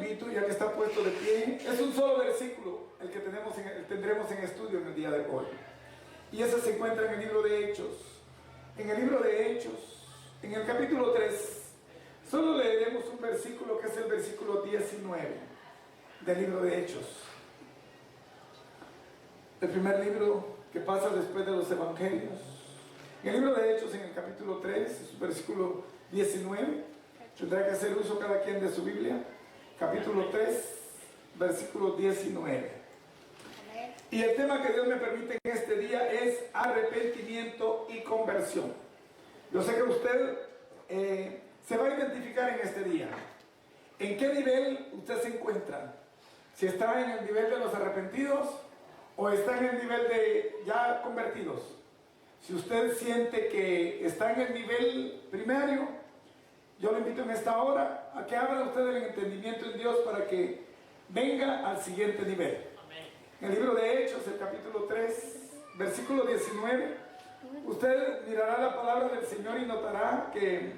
invito, ya que está puesto de pie, es un solo versículo el que tendremos en estudio en el día de hoy. Y ese se encuentra en el libro de Hechos. En el libro de Hechos, en el capítulo 3, solo leeremos un versículo que es el versículo 19 del libro de Hechos. El primer libro que pasa después de los evangelios. En el libro de Hechos, en el capítulo 3, es el versículo 19. Tendrá que hacer uso cada quien de su Biblia. Capítulo 3, versículo 19. Y el tema que Dios me permite en este día es arrepentimiento y conversión. Yo sé que usted se va a identificar en este día. ¿En qué nivel usted se encuentra? Si está en el nivel de los arrepentidos o está en el nivel de ya convertidos. Si usted siente que está en el nivel primario, yo le invito en esta hora a que abra usted el entendimiento en Dios para que venga al siguiente nivel. Amén. En el libro de Hechos, el capítulo 3, versículo 19, usted mirará la palabra del Señor y notará que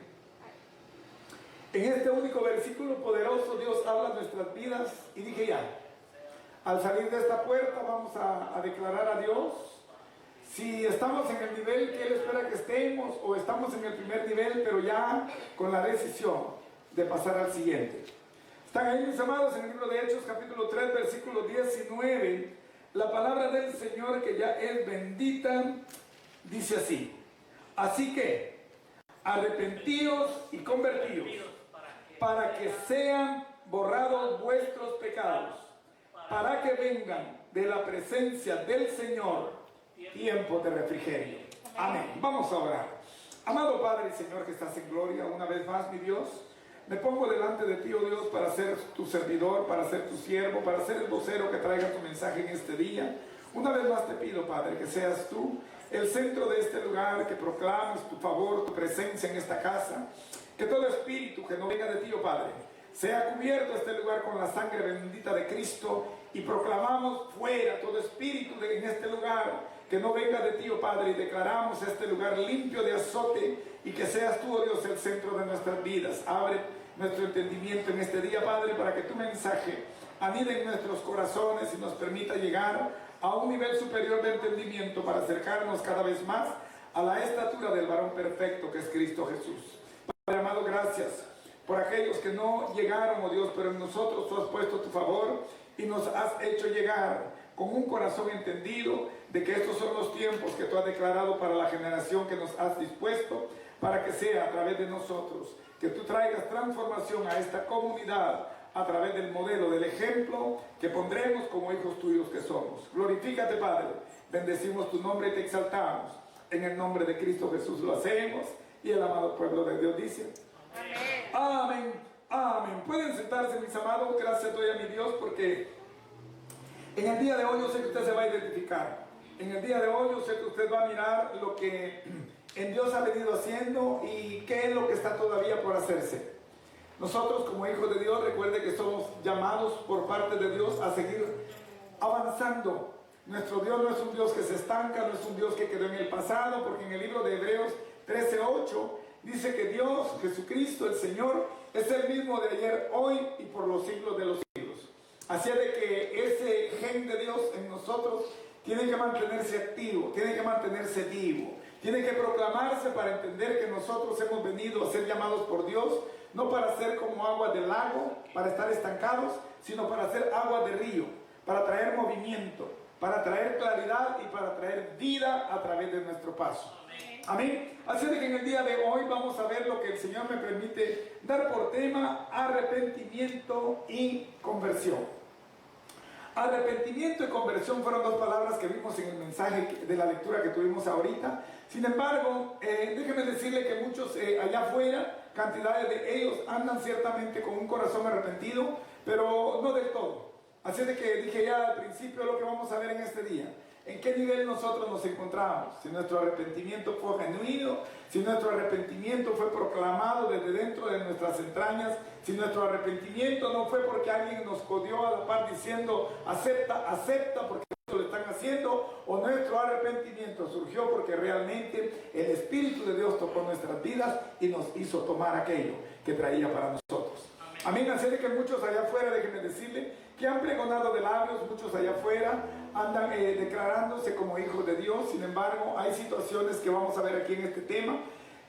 en este único versículo poderoso Dios habla de nuestras vidas. Y dije ya, al salir de esta puerta vamos a declarar a Dios si estamos en el nivel que Él espera que estemos o estamos en el primer nivel, pero ya con la decisión de pasar al siguiente. Están ahí, mis amados, en el libro de Hechos, capítulo 3, versículo 19. La palabra del Señor, que ya es bendita, dice así: así que arrepentíos y convertíos, para que sean borrados vuestros pecados, para que vengan de la presencia del Señor tiempo de refrigerio. Amén. Vamos a orar. Amado Padre y Señor que estás en gloria, una vez más, mi Dios, me pongo delante de ti, oh Dios, para ser tu servidor, para ser tu siervo, para ser el vocero que traiga tu mensaje en este día. Una vez más te pido, Padre, que seas tú el centro de este lugar, que proclames tu favor, tu presencia en esta casa, que todo espíritu que no venga de ti, oh Padre, sea cubierto este lugar con la sangre bendita de Cristo, y proclamamos fuera todo espíritu en este lugar que no venga de ti, oh Padre, y declaramos este lugar limpio de azote, y que seas tú, oh Dios, el centro de nuestras vidas. Abre nuestro entendimiento en este día, Padre, para que tu mensaje anide en nuestros corazones y nos permita llegar a un nivel superior de entendimiento para acercarnos cada vez más a la estatura del varón perfecto que es Cristo Jesús. Padre amado, gracias por aquellos que no llegaron, oh Dios, pero en nosotros tú has puesto tu favor y nos has hecho llegar con un corazón entendido de que estos son los tiempos que tú has declarado para la generación que nos has dispuesto, para que sea a través de nosotros que tú traigas transformación a esta comunidad a través del modelo, del ejemplo que pondremos como hijos tuyos que somos. Glorifícate, Padre, bendecimos tu nombre y te exaltamos. En el nombre de Cristo Jesús lo hacemos, y el amado pueblo de Dios dice: amén. Amén. Amén. Pueden sentarse, mis amados. Gracias doy a mi Dios, porque en el día de hoy yo sé que usted se va a identificar. En el día de hoy yo sé que usted va a mirar lo que en Dios ha venido haciendo y qué es lo que está todavía por hacerse. Nosotros como hijos de Dios, recuerde que somos llamados por parte de Dios a seguir avanzando. Nuestro Dios no es un Dios que se estanca, no es un Dios que quedó en el pasado, porque en el libro de Hebreos 13:8 dice que Dios, Jesucristo, el Señor, es el mismo de ayer, hoy y por los siglos de los siglos. Así es de que ese gen de Dios en nosotros tiene que mantenerse activo, tiene que mantenerse vivo, tiene que proclamarse para entender que nosotros hemos venido a ser llamados por Dios, no para ser como agua del lago, para estar estancados, sino para ser agua de río, para traer movimiento, para traer claridad y para traer vida a través de nuestro paso. Amén. Así de que en el día de hoy vamos a ver lo que el Señor me permite dar por tema: arrepentimiento y conversión. Arrepentimiento y conversión fueron dos palabras que vimos en el mensaje de la lectura que tuvimos ahorita. Sin embargo, déjeme decirle que muchos allá afuera, cantidades de ellos, andan ciertamente con un corazón arrepentido, pero no del todo. Así de que dije ya al principio lo que vamos a ver en este día: en qué nivel nosotros nos encontramos, si nuestro arrepentimiento fue genuino, si nuestro arrepentimiento fue proclamado desde dentro de nuestras entrañas, si nuestro arrepentimiento no fue porque alguien nos codió a la par diciendo acepta, acepta porque lo están haciendo, o nuestro arrepentimiento surgió porque realmente el Espíritu de Dios tocó nuestras vidas y nos hizo tomar aquello que traía para nosotros. Amén. Así de que muchos allá afuera, déjenme decirle, que han pregonado de labios, muchos allá afuera andan declarándose como hijos de Dios. Sin embargo, hay situaciones que vamos a ver aquí en este tema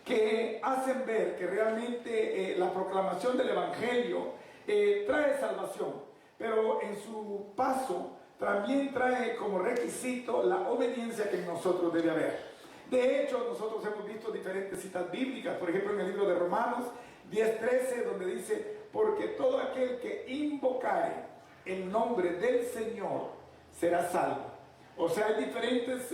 que hacen ver que realmente la proclamación del Evangelio trae salvación, pero en su paso también trae como requisito la obediencia que en nosotros debe haber. De hecho, nosotros hemos visto diferentes citas bíblicas, por ejemplo en el libro de Romanos 10:13, donde dice: porque todo aquel que invocare el nombre del Señor será salvo. O sea, hay diferentes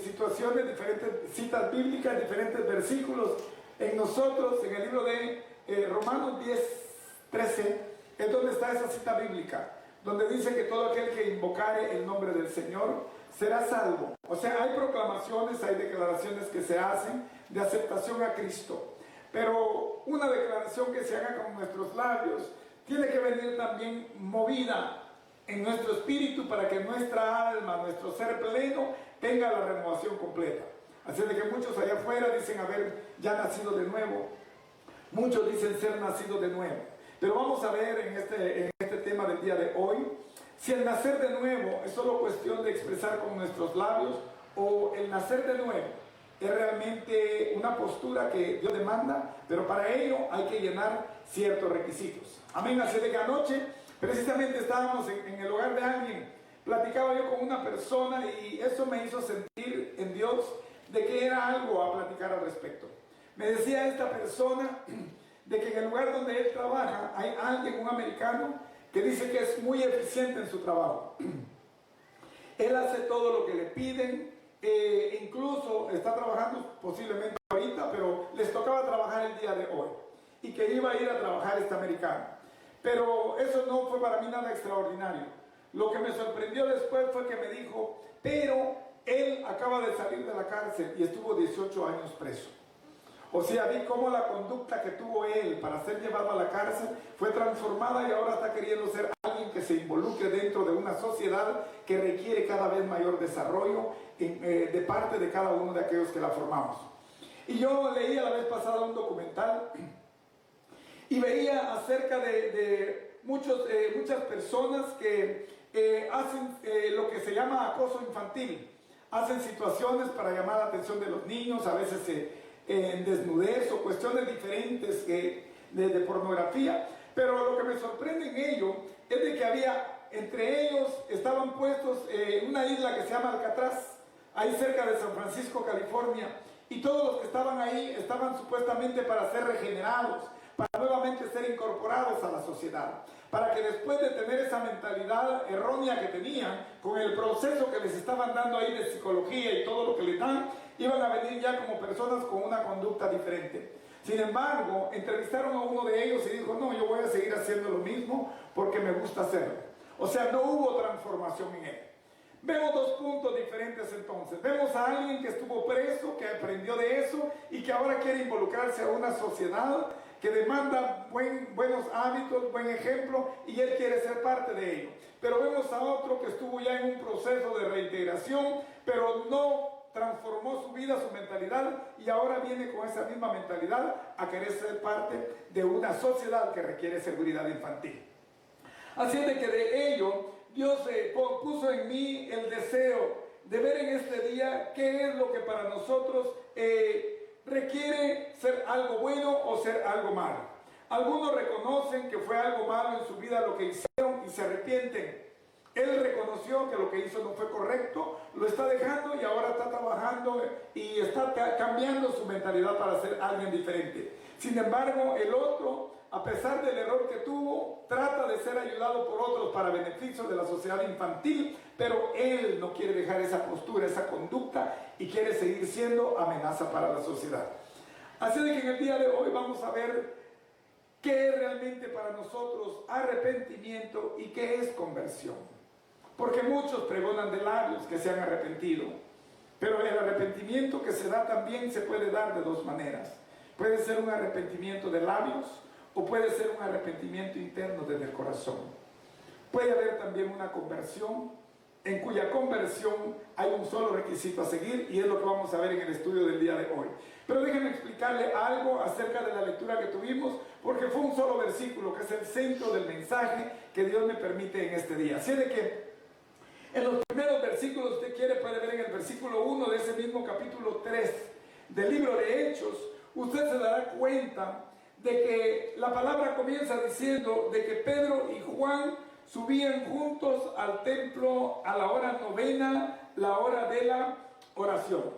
situaciones, diferentes citas bíblicas, diferentes versículos en nosotros. En el libro de Romanos 10:13 es donde está esa cita bíblica, donde dice que todo aquel que invocare el nombre del Señor será salvo. O sea, hay proclamaciones, hay declaraciones que se hacen de aceptación a Cristo, pero una declaración que se haga con nuestros labios tiene que venir también movida en nuestro espíritu para que nuestra alma, nuestro ser pleno, tenga la renovación completa. Así de que muchos allá afuera dicen haber ya nacido de nuevo, muchos dicen ser nacidos de nuevo. Pero vamos a ver en este tema del día de hoy, si el nacer de nuevo es solo cuestión de expresar con nuestros labios, o el nacer de nuevo es realmente una postura que Dios demanda, pero para ello hay que llenar ciertos requisitos. Amén. Así de que anoche precisamente estábamos en el hogar de alguien, platicaba yo con una persona y eso me hizo sentir en Dios de que era algo a platicar al respecto. Me decía esta persona de que en el lugar donde él trabaja hay alguien, un americano, que dice que es muy eficiente en su trabajo. Él hace todo lo que le piden, incluso está trabajando posiblemente ahorita, pero les tocaba trabajar el día de hoy y que iba a ir a trabajar este americano. Pero eso no fue para mí nada extraordinario. Lo que me sorprendió después fue que me dijo, pero él acaba de salir de la cárcel y estuvo 18 años preso. O sea, vi cómo la conducta que tuvo él para ser llevado a la cárcel fue transformada y ahora está queriendo ser alguien que se involucre dentro de una sociedad que requiere cada vez mayor desarrollo de parte de cada uno de aquellos que la formamos. Y yo leí a la vez pasada un documental y veía acerca de muchas personas que hacen lo que se llama acoso infantil. Hacen situaciones para llamar la atención de los niños, a veces en desnudez o cuestiones diferentes de pornografía. Pero lo que me sorprende en ello es de que había, entre ellos estaban puestos en una isla que se llama Alcatraz, ahí cerca de San Francisco, California, y todos los que estaban ahí estaban supuestamente para ser regenerados, para nuevamente ser incorporados a la sociedad, para que después de tener esa mentalidad errónea que tenían, con el proceso que les estaban dando ahí de psicología y todo lo que les dan, iban a venir ya como personas con una conducta diferente. Sin embargo, entrevistaron a uno de ellos y dijo, no, yo voy a seguir haciendo lo mismo porque me gusta hacerlo. O sea, no hubo transformación en él. Vemos dos puntos diferentes entonces. Vemos a alguien que estuvo preso, que aprendió de eso y que ahora quiere involucrarse a una sociedad que demanda buenos hábitos, buen ejemplo, y él quiere ser parte de ello. Pero vemos a otro que estuvo ya en un proceso de reintegración, pero no transformó su vida, su mentalidad, y ahora viene con esa misma mentalidad a querer ser parte de una sociedad que requiere seguridad infantil. Así de que de ello Dios puso en mí el deseo de ver en este día qué es lo que para nosotros requiere ser algo bueno o ser algo malo. Algunos reconocen que fue algo malo en su vida lo que hicieron y se arrepienten. Él reconoció que lo que hizo no fue correcto, lo está dejando y ahora está trabajando y está cambiando su mentalidad para ser alguien diferente. Sin embargo, el otro, a pesar del error que tuvo, trata de ser ayudado por otros para beneficio de la sociedad infantil, pero él no quiere dejar esa postura, esa conducta y quiere seguir siendo amenaza para la sociedad. Así de que en el día de hoy vamos a ver qué es realmente para nosotros arrepentimiento y qué es conversión. Porque muchos pregonan de labios que se han arrepentido, pero el arrepentimiento que se da también se puede dar de dos maneras. Puede ser un arrepentimiento de labios o puede ser un arrepentimiento interno desde el corazón. Puede haber también una conversión, en cuya conversión hay un solo requisito a seguir y es lo que vamos a ver en el estudio del día de hoy. Pero déjenme explicarle algo acerca de la lectura que tuvimos, porque fue un solo versículo que es el centro del mensaje que Dios me permite en este día. Así de que en los primeros versículos, usted puede ver en el versículo 1 de ese mismo capítulo 3 del libro de Hechos, usted se dará cuenta de que la palabra comienza diciendo de que Pedro y Juan subían juntos al templo a la hora novena, la hora de la oración.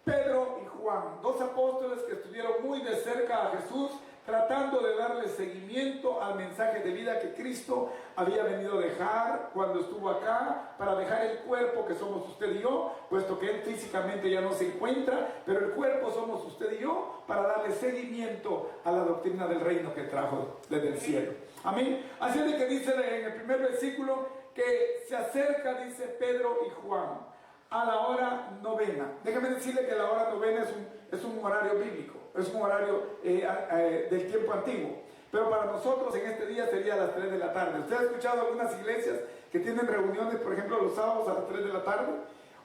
Pedro y Juan, dos apóstoles que estuvieron muy de cerca a Jesús, tratando de darle seguimiento al mensaje de vida que Cristo había venido a dejar cuando estuvo acá, para dejar el cuerpo que somos usted y yo, puesto que Él físicamente ya no se encuentra, pero el cuerpo somos usted y yo, para darle seguimiento a la doctrina del reino que trajo desde el cielo. Amén. Así es de que dice en el primer versículo que se acerca, dice Pedro y Juan, a la hora novena. Déjame decirle que la hora novena es un horario bíblico, es un horario del tiempo antiguo. Pero para nosotros en este día sería a las 3 de la tarde. ¿Usted ha escuchado algunas iglesias que tienen reuniones, por ejemplo, los sábados a las 3 de la tarde?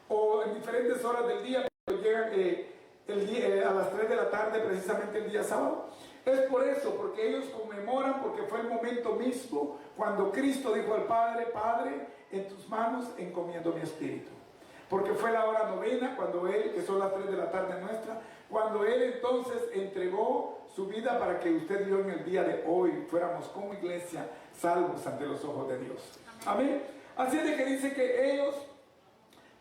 O en diferentes horas del día, pero llegan a las 3 de la tarde, precisamente el día sábado. Es por eso, porque ellos conmemoran, porque fue el momento mismo cuando Cristo dijo al Padre: Padre, en tus manos encomiendo mi espíritu. Porque fue la hora novena, cuando Él, que son las 3 de la tarde nuestra, cuando Él entonces entregó su vida para que usted y yo en el día de hoy fuéramos como iglesia salvos ante los ojos de Dios. Amén. Así es de que dice que ellos,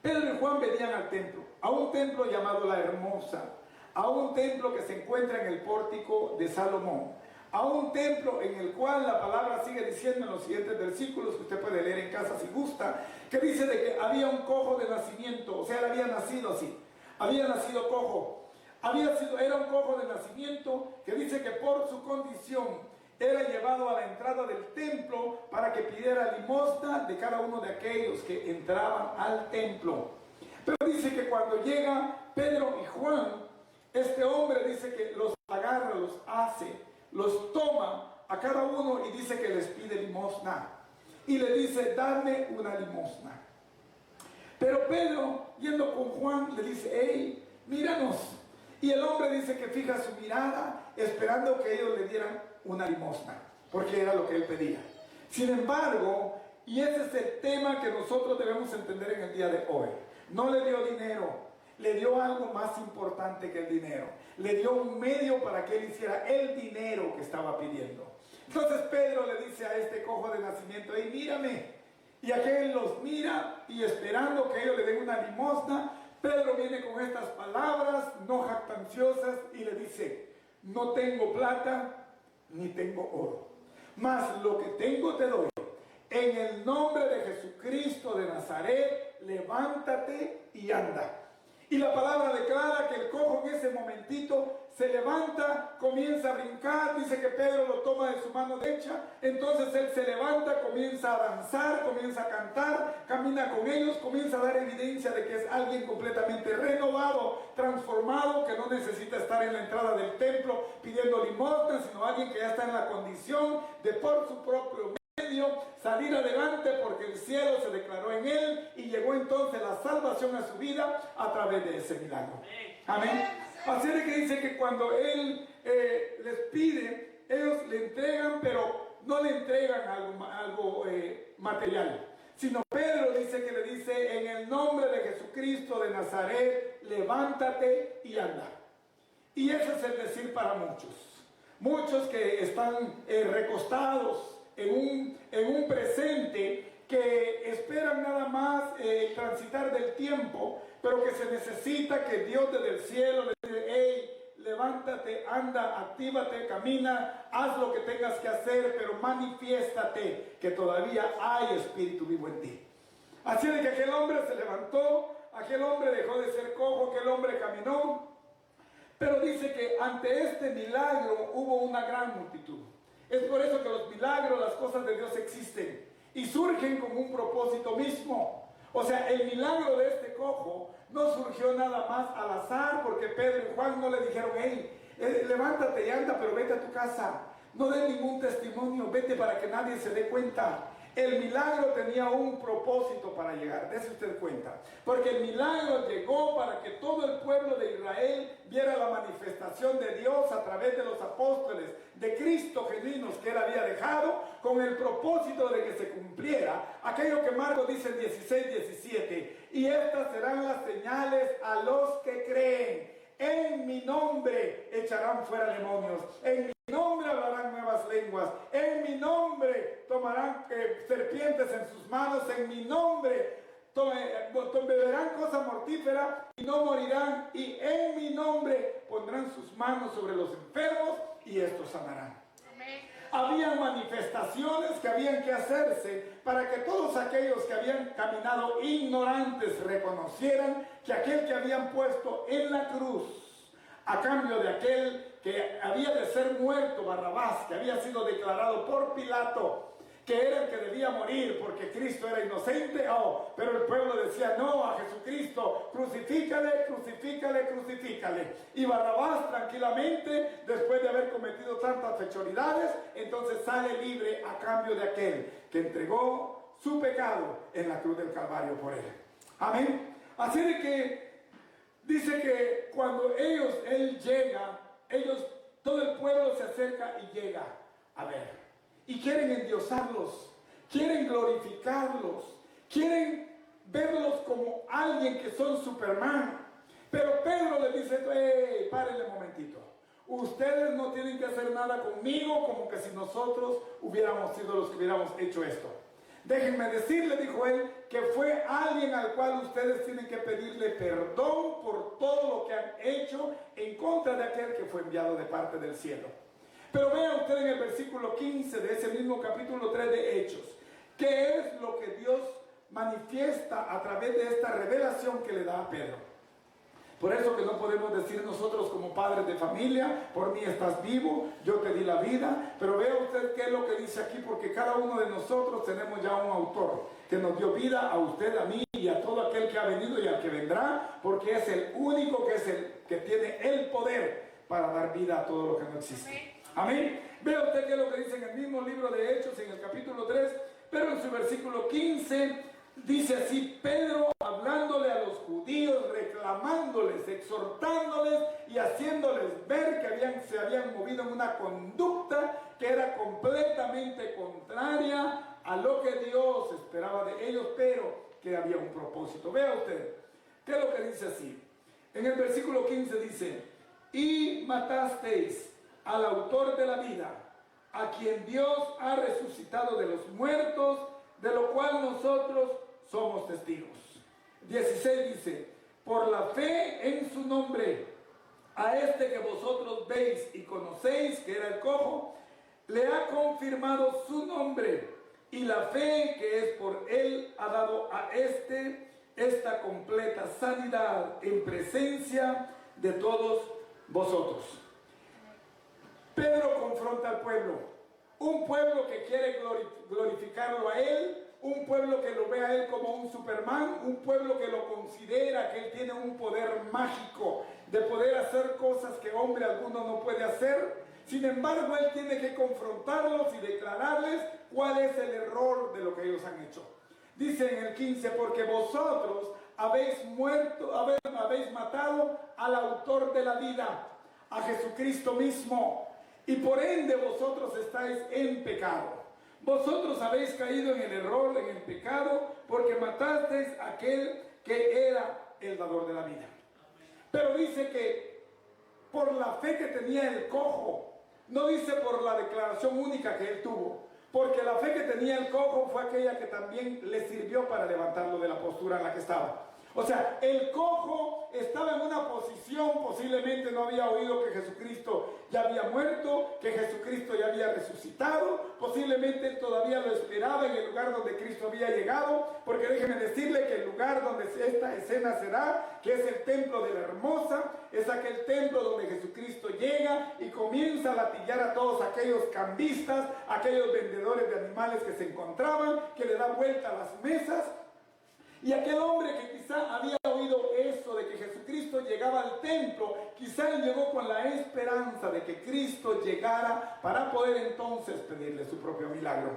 Pedro y Juan, venían al templo, a un templo llamado La Hermosa, a un templo que se encuentra en el pórtico de Salomón, a un templo en el cual la palabra sigue diciendo en los siguientes versículos, que usted puede leer en casa si gusta, que dice de que había un cojo de nacimiento, o sea, él había nacido así, había nacido cojo, era un cojo de nacimiento, que dice que por su condición era llevado a la entrada del templo para que pidiera limosna de cada uno de aquellos que entraban al templo. Pero dice que cuando llega Pedro y Juan, este hombre dice que los agarra, los hace, los toma a cada uno y dice que les pide limosna. Y le dice: dame una limosna. Pero Pedro, yendo con Juan, le dice: hey, míranos. Y el hombre dice que fija su mirada esperando que ellos le dieran una limosna, porque era lo que él pedía. Sin embargo, y ese es el tema que nosotros debemos entender en el día de hoy, no le dio dinero, le dio algo más importante que el dinero. Le dio un medio para que él hiciera el dinero que estaba pidiendo. Entonces Pedro le dice a este cojo de nacimiento: hey, mírame. Y aquel los mira, y esperando que ellos le den una limosna, Pedro viene con estas palabras no jactanciosas y le dice: no tengo plata ni tengo oro, mas lo que tengo te doy. En el nombre de Jesucristo de Nazaret, levántate y anda. Y la palabra declara que el cojo en ese momentito se levanta, comienza a brincar, dice que Pedro lo toma de su mano derecha, entonces él se levanta, comienza a danzar, comienza a cantar, camina con ellos, comienza a dar evidencia de que es alguien completamente renovado, transformado, que no necesita estar en la entrada del templo pidiendo limosna, sino alguien que ya está en la condición de por su propio salir adelante, porque el cielo se declaró en él y llegó entonces la salvación a su vida a través de ese milagro. Amén. Así es que dice que cuando él les pide, ellos le entregan, pero no le entregan algo material, sino Pedro dice que le dice: en el nombre de Jesucristo de Nazaret, levántate y anda. Y ese es el decir para muchos que están recostados en un presente, que esperan nada más transitar del tiempo, pero que se necesita que Dios desde el cielo le diga: hey, levántate, anda, actívate, camina, haz lo que tengas que hacer, pero manifiéstate que todavía hay espíritu vivo en ti. Así de que aquel hombre se levantó, aquel hombre dejó de ser cojo, aquel hombre caminó, pero dice que ante este milagro hubo una gran multitud. Es por eso que los milagros, las cosas de Dios existen y surgen con un propósito mismo. O sea, el milagro de este cojo no surgió nada más al azar, porque Pedro y Juan no le dijeron: hey, levántate y anda, pero vete a tu casa. No dé ningún testimonio, vete para que nadie se dé cuenta. El milagro tenía un propósito para llegar, dése usted cuenta. Porque el milagro llegó para que todo el pueblo de Israel viera la manifestación de Dios a través de los apóstoles, de Cristo genuinos que él había dejado, con el propósito de que se cumpliera aquello que Marcos dice en 16:17. Y estas serán las señales a los que creen. En mi nombre echarán fuera demonios. En mi nombre hablarán nuevas lenguas. En mi nombre tomarán serpientes en sus manos. En mi nombre beberán cosa mortífera y no morirán. Y en mi nombre pondrán sus manos sobre los enfermos y estos sanarán. Amén. Habían manifestaciones que habían que hacerse para que todos aquellos que habían caminado ignorantes reconocieran que aquel que habían puesto en la cruz, a cambio de aquel que había de ser muerto, Barrabás, que había sido declarado por Pilato que era el que debía morir porque Cristo era inocente, pero el pueblo decía no a Jesucristo, crucifícale, crucifícale, crucifícale. Y Barrabás tranquilamente, después de haber cometido tantas fechoridades, entonces sale libre a cambio de aquel que entregó su pecado en la cruz del Calvario por él. Amén. Así de que dice que cuando él llega, todo el pueblo se acerca y llega a ver. Y quieren endiosarlos, quieren glorificarlos, quieren verlos como alguien que son Superman. Pero Pedro le dice, hey, párenle un momentito. Ustedes no tienen que hacer nada conmigo como que si nosotros hubiéramos sido los que hubiéramos hecho esto. Déjenme decirle, dijo él, que fue alguien al cual ustedes tienen que pedirle perdón por todo lo que han hecho en contra de aquel que fue enviado de parte del cielo. Pero vea usted en el versículo 15 de ese mismo capítulo 3 de Hechos, ¿qué es lo que Dios manifiesta a través de esta revelación que le da a Pedro? Por eso que no podemos decir nosotros como padres de familia, por mí estás vivo, yo te di la vida. Pero vea usted qué es lo que dice aquí, porque cada uno de nosotros tenemos ya un autor que nos dio vida, a usted, a mí y a todo aquel que ha venido y al que vendrá, porque es el único que es el que tiene el poder para dar vida a todo lo que no existe. Amén. Vea usted qué es lo que dice en el mismo libro de Hechos, en el capítulo 3, pero en su versículo 15, dice así: Pedro hablándole a los judíos, reclamándoles, exhortándoles y haciéndoles ver que se habían movido en una conducta que era completamente contraria a lo que Dios esperaba de ellos, pero que había un propósito. Vea usted, ¿qué es lo que dice así? En el versículo 15 dice: y matasteis al autor de la vida, a quien Dios ha resucitado de los muertos, de lo cual nosotros somos testigos. 16 dice: por la fe en su nombre, a este que vosotros veis y conocéis, que era el cojo, le ha confirmado su nombre, y la fe que es por él ha dado a esta completa sanidad en presencia de todos vosotros. Pedro confronta al pueblo, un pueblo que quiere glorificarlo a él, un pueblo que lo ve a él como un Superman, un pueblo que lo considera que él tiene un poder mágico de poder hacer cosas que hombre alguno no puede hacer. Sin embargo, él tiene que confrontarlos y declararles cuál es el error de lo que ellos han hecho. Dice en el 15: porque vosotros habéis matado al autor de la vida, a Jesucristo mismo, y por ende vosotros estáis en pecado. Vosotros habéis caído en el error, en el pecado, porque matasteis a aquel que era el dador de la vida. Pero dice que por la fe que tenía el cojo, no dice por la declaración única que él tuvo, porque la fe que tenía el cojo fue aquella que también le sirvió para levantarlo de la postura en la que estaba. O sea, el cojo estaba en una posición, posiblemente no había oído que Jesucristo ya había muerto, que Jesucristo ya había resucitado, posiblemente él todavía lo esperaba en el lugar donde Cristo había llegado, porque déjeme decirle que el lugar donde esta escena se da, que es el templo de la Hermosa, es aquel templo donde Jesucristo llega y comienza a latillar a todos aquellos cambistas, aquellos vendedores de animales que se encontraban, que le da vuelta a las mesas. Y aquel hombre que quizá había oído eso de que Jesucristo llegaba al templo, quizá él llegó con la esperanza de que Cristo llegara para poder entonces pedirle su propio milagro.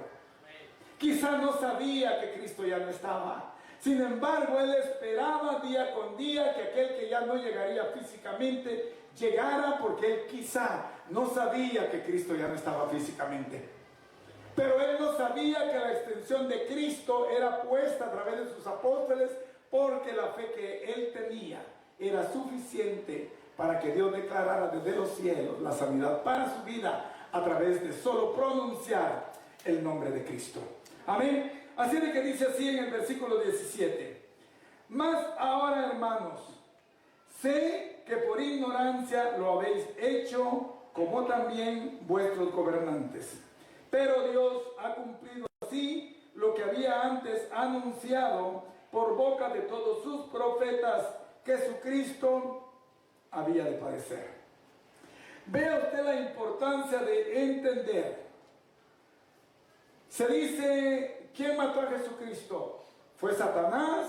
Quizá no sabía que Cristo ya no estaba. Sin embargo, él esperaba día con día que aquel que ya no llegaría físicamente llegara, porque él quizá no sabía que Cristo ya no estaba físicamente. Pero él no sabía que la extensión de Cristo era puesta a través de sus apóstoles, porque la fe que él tenía era suficiente para que Dios declarara desde los cielos la sanidad para su vida a través de solo pronunciar el nombre de Cristo. Amén. Así de que dice así en el versículo 17: mas ahora, hermanos, sé que por ignorancia lo habéis hecho, como también vuestros gobernantes. Pero Dios ha cumplido así lo que había antes anunciado por boca de todos sus profetas, que Jesucristo había de padecer. Vea usted la importancia de entender. Se dice, ¿quién mató a Jesucristo? ¿Fue Satanás?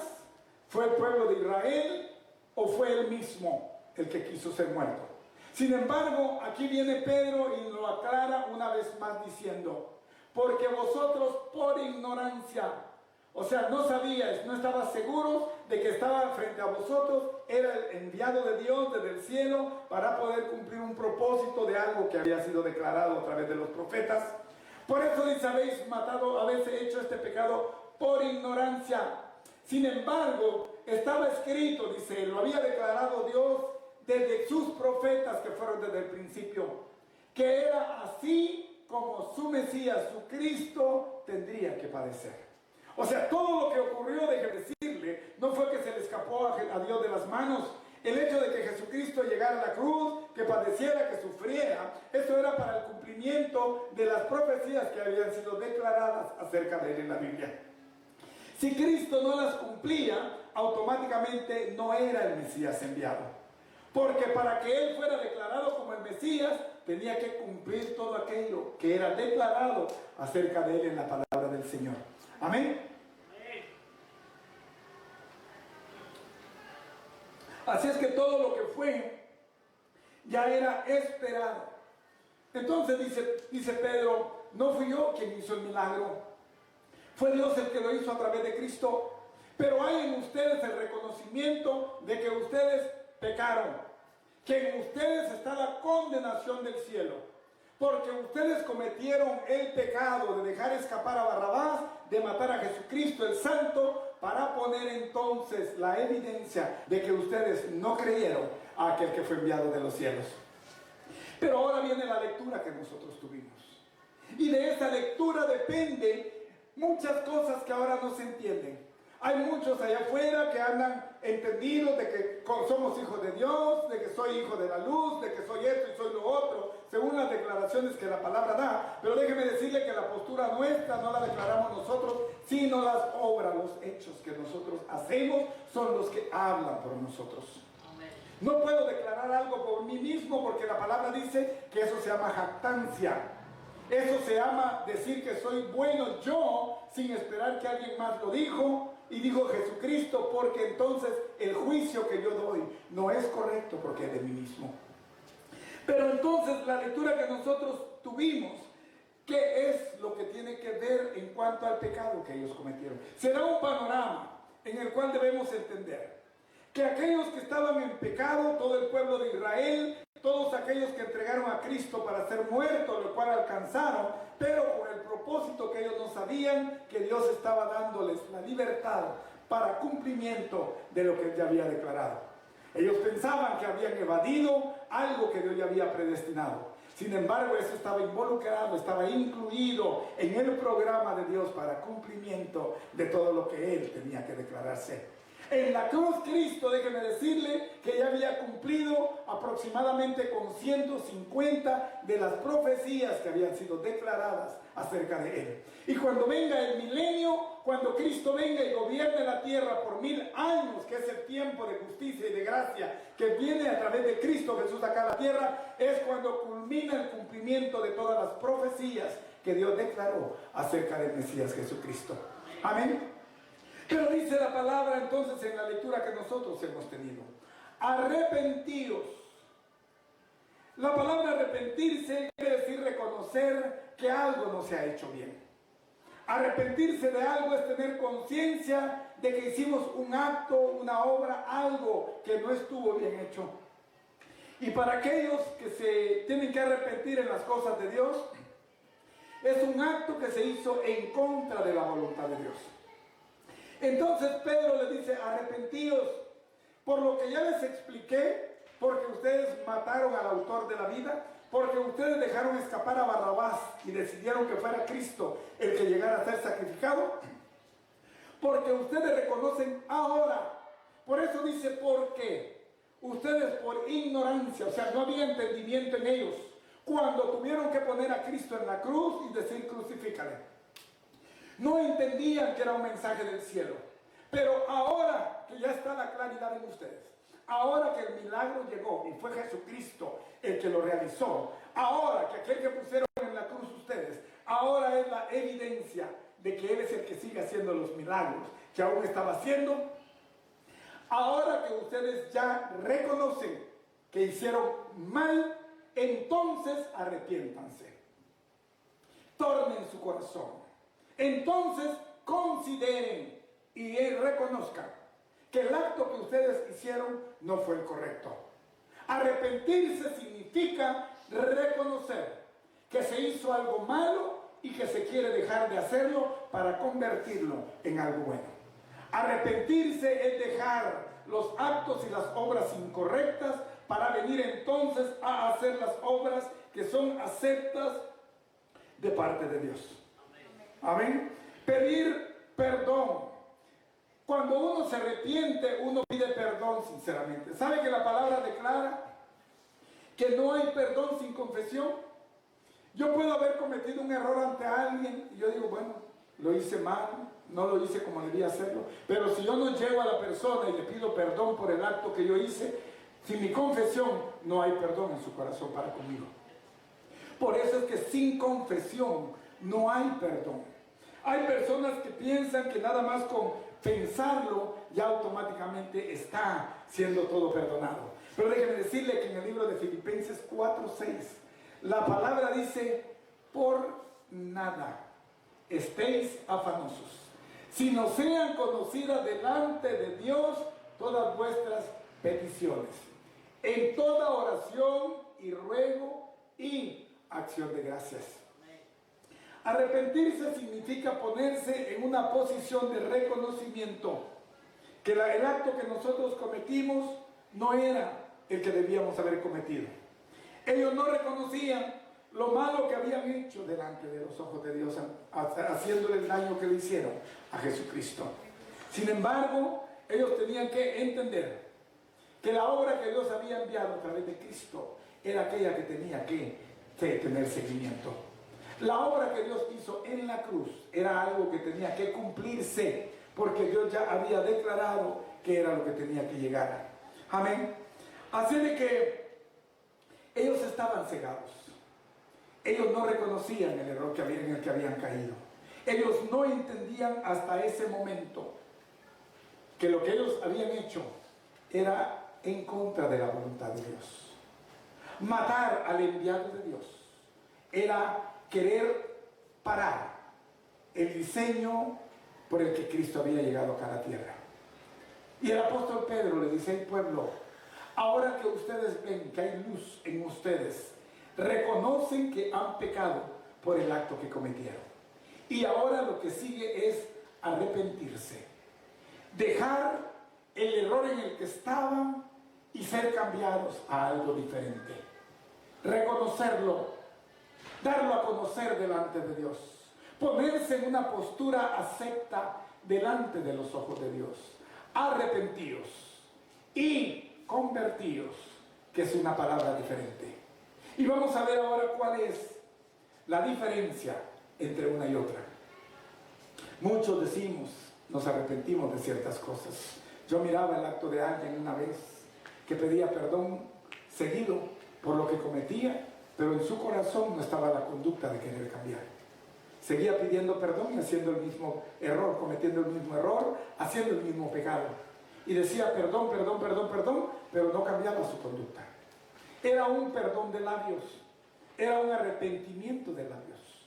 ¿Fue el pueblo de Israel? ¿O fue él mismo el que quiso ser muerto? Sin embargo, aquí viene Pedro y lo aclara una vez más diciendo, porque vosotros por ignorancia, o sea, no sabíais, no estabas seguros de que estaba frente a vosotros, era el enviado de Dios desde el cielo para poder cumplir un propósito de algo que había sido declarado a través de los profetas. Por eso dice, habéis matado, habéis hecho este pecado por ignorancia. Sin embargo, estaba escrito, dice, lo había declarado Dios desde sus profetas que fueron desde el principio, que era así como su Mesías, su Cristo, tendría que padecer. O sea, todo lo que ocurrió, déjeme decirle, no fue que se le escapó a Dios de las manos. El hecho de que Jesucristo llegara a la cruz, que padeciera, que sufriera, eso era para el cumplimiento de las profecías que habían sido declaradas acerca de él en la Biblia. Si Cristo no las cumplía, automáticamente no era el Mesías enviado. Porque para que él fuera declarado como el Mesías, tenía que cumplir todo aquello que era declarado acerca de él en la palabra del Señor. Amén. Así es que todo lo que fue ya era esperado. Entonces dice Pedro, no fui yo quien hizo el milagro, fue Dios el que lo hizo a través de Cristo. Pero hay en ustedes el reconocimiento de que ustedes pecaron, que en ustedes está la condenación del cielo, porque ustedes cometieron el pecado de dejar escapar a Barrabás, de matar a Jesucristo el Santo, para poner entonces la evidencia de que ustedes no creyeron a aquel que fue enviado de los cielos. Pero ahora viene la lectura que nosotros tuvimos, y de esa lectura depende muchas cosas que ahora no se entienden. Hay muchos allá afuera que andan entendidos de que somos hijos de Dios, de que soy hijo de la luz, de que soy esto y soy lo otro, según las declaraciones que la palabra da. Pero déjeme decirle que la postura nuestra no la declaramos nosotros, sino las obras, los hechos que nosotros hacemos son los que hablan por nosotros. No puedo declarar algo por mí mismo, porque la palabra dice que eso se llama jactancia. Eso se llama decir que soy bueno yo, sin esperar que alguien más lo dijo. Y dijo Jesucristo, porque entonces el juicio que yo doy no es correcto, porque es de mí mismo. Pero entonces la lectura que nosotros tuvimos, ¿qué es lo que tiene que ver en cuanto al pecado que ellos cometieron? Será un panorama en el cual debemos entender que aquellos que estaban en pecado, todo el pueblo de Israel, todos aquellos que entregaron a Cristo para ser muertos, lo cual alcanzaron, pero con el propósito que ellos no sabían, que Dios estaba dándoles la libertad para cumplimiento de lo que Él ya había declarado. Ellos pensaban que habían evadido algo que Dios ya había predestinado. Sin embargo, eso estaba involucrado, estaba incluido en el programa de Dios para cumplimiento de todo lo que Él tenía que declararse. En la cruz Cristo, déjeme decirle que ya había cumplido aproximadamente con 150 de las profecías que habían sido declaradas acerca de Él. Y cuando venga el milenio, cuando Cristo venga y gobierne la tierra por 1000 años, que es el tiempo de justicia y de gracia que viene a través de Cristo Jesús acá a la tierra, es cuando culmina el cumplimiento de todas las profecías que Dios declaró acerca del Mesías Jesucristo. Amén. Pero dice la palabra entonces en la lectura que nosotros hemos tenido, arrepentíos. La palabra arrepentirse quiere decir reconocer que algo no se ha hecho bien. Arrepentirse de algo es tener conciencia de que hicimos un acto, una obra, algo que no estuvo bien hecho. Y para aquellos que se tienen que arrepentir en las cosas de Dios, es un acto que se hizo en contra de la voluntad de Dios. Entonces Pedro le dice: arrepentíos por lo que ya les expliqué, porque ustedes mataron al autor de la vida, porque ustedes dejaron escapar a Barrabás y decidieron que fuera Cristo el que llegara a ser sacrificado, porque ustedes reconocen ahora. Por eso dice: porque ustedes por ignorancia, o sea, no había entendimiento en ellos, cuando tuvieron que poner a Cristo en la cruz y decir: crucifícale, no entendían que era un mensaje del cielo. Pero ahora que ya está la claridad en ustedes, ahora que el milagro llegó y fue Jesucristo el que lo realizó, ahora que aquel que pusieron en la cruz ustedes, ahora es la evidencia de que Él es el que sigue haciendo los milagros que aún estaba haciendo. Ahora que ustedes ya reconocen que hicieron mal, entonces arrepiéntanse, tornen su corazón, entonces consideren y reconozcan que el acto que ustedes hicieron no fue el correcto. Arrepentirse significa reconocer que se hizo algo malo y que se quiere dejar de hacerlo para convertirlo en algo bueno. Arrepentirse es dejar los actos y las obras incorrectas para venir entonces a hacer las obras que son aceptas de parte de Dios. Amén. Pedir perdón. Cuando uno se arrepiente, uno pide perdón sinceramente. ¿Sabe que la palabra declara que no hay perdón sin confesión? Yo puedo haber cometido un error ante alguien y yo digo: bueno, lo hice mal, no lo hice como debía hacerlo. Pero si yo no llego a la persona y le pido perdón por el acto que yo hice, sin mi confesión, no hay perdón en su corazón para conmigo. Por eso es que sin confesión no hay perdón. Hay personas que piensan que nada más con pensarlo ya automáticamente está siendo todo perdonado. Pero déjeme decirle que en el libro de Filipenses 4:6 la palabra dice: por nada estéis afanosos, sino sean conocidas delante de Dios todas vuestras peticiones, en toda oración y ruego y acción de gracias. Arrepentirse significa ponerse en una posición de reconocimiento que el acto que nosotros cometimos no era el que debíamos haber cometido. Ellos no reconocían lo malo que habían hecho delante de los ojos de Dios, haciéndole el daño que le hicieron a Jesucristo. Sin embargo, ellos tenían que entender que la obra que Dios había enviado a través de Cristo era aquella que tenía que tener seguimiento. La obra que Dios hizo en la cruz era algo que tenía que cumplirse, porque Dios ya había declarado que era lo que tenía que llegar. Amén. Así de que ellos estaban cegados. Ellos no reconocían el error en el que habían caído. Ellos no entendían hasta ese momento que lo que ellos habían hecho era en contra de la voluntad de Dios. Matar al enviado de Dios era querer parar el diseño por el que Cristo había llegado acá a la tierra. Y el apóstol Pedro le dice al pueblo: ahora que ustedes ven que hay luz en ustedes, reconocen que han pecado por el acto que cometieron. Y ahora lo que sigue es arrepentirse, dejar el error en el que estaban y ser cambiados a algo diferente. Reconocerlo, darlo a conocer delante de Dios, ponerse en una postura acepta delante de los ojos de Dios. Arrepentíos y convertíos, que es una palabra diferente. Y vamos a ver ahora cuál es la diferencia entre una y otra. Muchos decimos, nos arrepentimos de ciertas cosas. Yo miraba el acto de alguien una vez que pedía perdón seguido por lo que cometía, pero en su corazón no estaba la conducta de querer cambiar. Seguía pidiendo perdón y haciendo el mismo error, cometiendo el mismo error, haciendo el mismo pecado. Y decía perdón, perdón, perdón, perdón, pero no cambiaba su conducta. Era un perdón de labios, era un arrepentimiento de labios.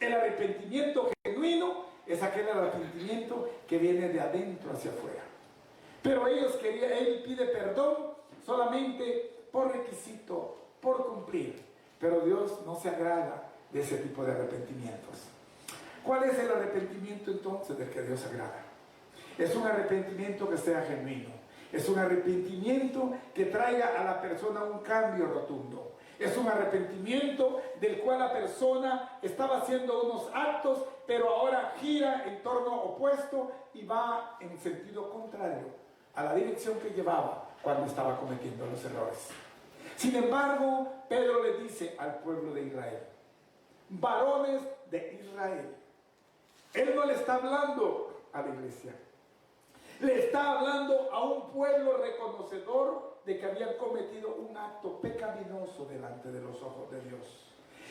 El arrepentimiento genuino es aquel arrepentimiento que viene de adentro hacia afuera. Pero él pide perdón solamente por requisito, por cumplir. Pero Dios no se agrada de ese tipo de arrepentimientos. ¿Cuál es el arrepentimiento entonces del que Dios se agrada? Es un arrepentimiento que sea genuino. Es un arrepentimiento que traiga a la persona un cambio rotundo. Es un arrepentimiento del cual la persona estaba haciendo unos actos, pero ahora gira en torno opuesto y va en sentido contrario a la dirección que llevaba cuando estaba cometiendo los errores. Sin embargo, Pedro le dice al pueblo de Israel, varones de Israel. Él no le está hablando a la iglesia. Le está hablando a un pueblo reconocedor de que habían cometido un acto pecaminoso delante de los ojos de Dios.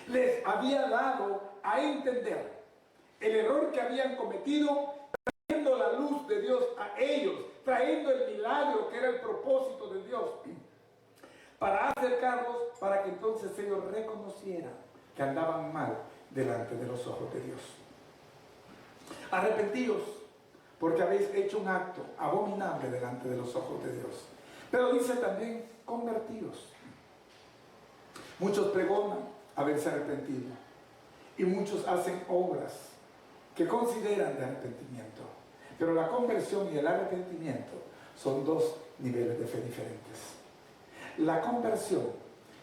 Les había dado a entender el error que habían cometido, trayendo la luz de Dios a ellos, trayendo el milagro que era el propósito de Dios, para acercarlos, para que entonces ellos reconocieran que andaban mal delante de los ojos de Dios. Arrepentíos, porque habéis hecho un acto abominable delante de los ojos de Dios. Pero dice también, convertidos. Muchos pregonan haberse arrepentido y muchos hacen obras que consideran de arrepentimiento. Pero la conversión y el arrepentimiento son dos niveles de fe diferentes. La conversión